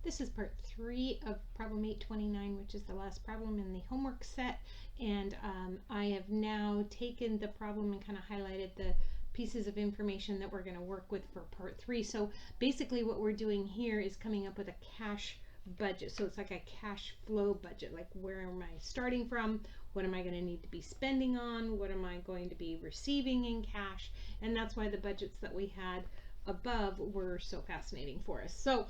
This is part 3 of problem 829, which is the last problem in the homework set. And I have now taken the problem and kind of highlighted the pieces of information that we're going to work with for part 3. So basically what we're doing here is coming up with a cash budget. So it's like a cash flow budget, like where am I starting from, what am I going to need to be spending on, what am I going to be receiving in cash, and that's why the budgets that we had above were so fascinating for us. So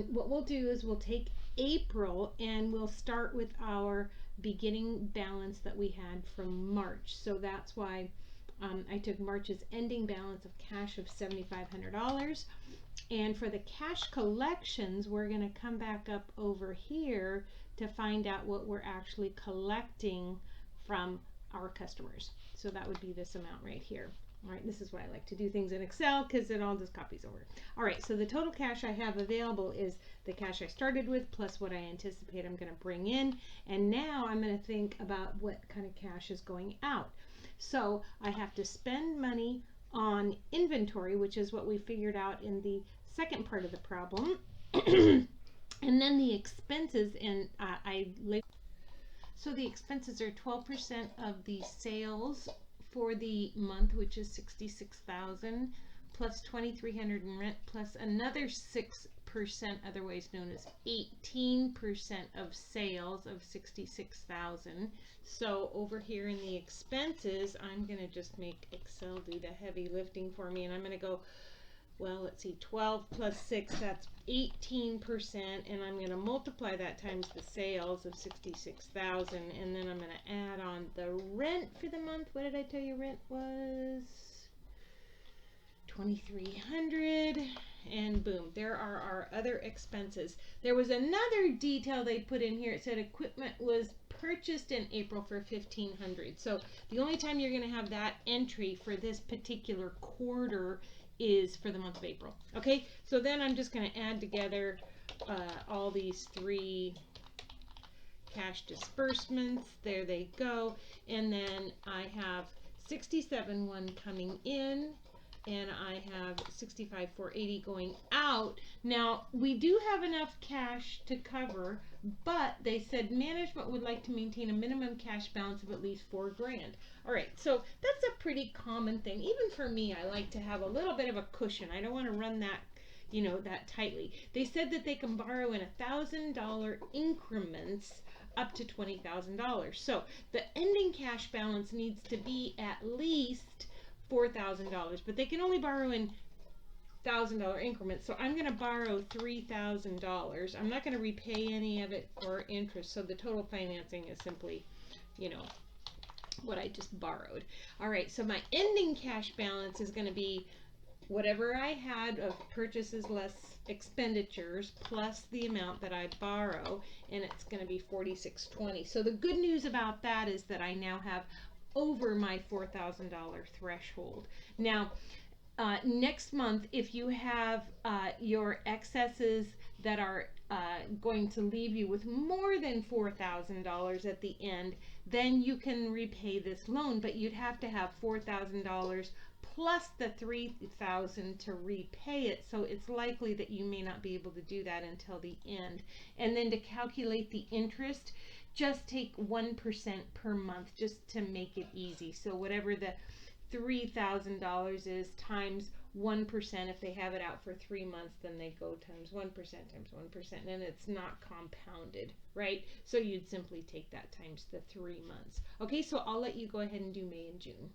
what we'll do is we'll take April and we'll start with our beginning balance that we had from March. So that's why I took March's ending balance of cash of $7,500. And for the cash collections, we're going to come back up over here to find out what we're actually collecting from our customers. So that would be this amount right here. All right, this is why I like to do things in Excel, because it all just copies over. All right, so the total cash I have available is the cash I started with plus what I anticipate I'm going to bring in. And now I'm going to think about what kind of cash is going out. So I have to spend money on inventory, which is what we figured out in the second part of the problem. And then the expenses, and so the expenses are 12% of the sales for the month, which is 66,000, plus 2,300 in rent, plus another 6%, otherwise known as 18% of sales of 66,000. So over here in the expenses, I'm going to just make Excel do the heavy lifting for me, and I'm going to go, well, let's see, 12 plus 6, that's 18%, and I'm going to multiply that times the sales of 66,000, and then I'm going to add on the rent for the month. What did I tell you rent was? 2,300, and boom, there are our other expenses. There was another detail they put in here. It said equipment was purchased in April for 1,500. So the only time you're going to have that entry for this particular quarter is for the month of April. Okay, so then I'm just going to add together all these three cash disbursements. There they go. And then I have 67,100 coming in, and I have 65,480 going out. Now we do have enough cash to cover, but they said management would like to maintain a minimum cash balance of at least $4,000. All right, so that's a pretty common thing. Even for me, I like to have a little bit of a cushion. I don't want to run that, you know, that tightly. They said that they can borrow in $1,000 increments up to $20,000. So the ending cash balance needs to be at least $4,000, but they can only borrow in $1,000 increments. So I'm going to borrow $3,000. I'm not going to repay any of it for interest. So the total financing is simply, you know, what I just borrowed. All right, so my ending cash balance is going to be whatever I had of purchases less expenditures plus the amount that I borrow, and it's going to be $4,620. So the good news about that is that I now have over my $4,000 threshold. Now, next month, if you have your excesses that are going to leave you with more than $4,000 at the end, then you can repay this loan, but you'd have to have $4,000 plus the $3,000 to repay it. So it's likely that you may not be able to do that until the end. And then to calculate the interest, just take 1% per month just to make it easy. So whatever the $3,000 is times 1%, if they have it out for 3 months, then they go times 1% times 1%, and it's not compounded, right? So you'd simply take that times the 3 months. Okay, so I'll let you go ahead and do May and June.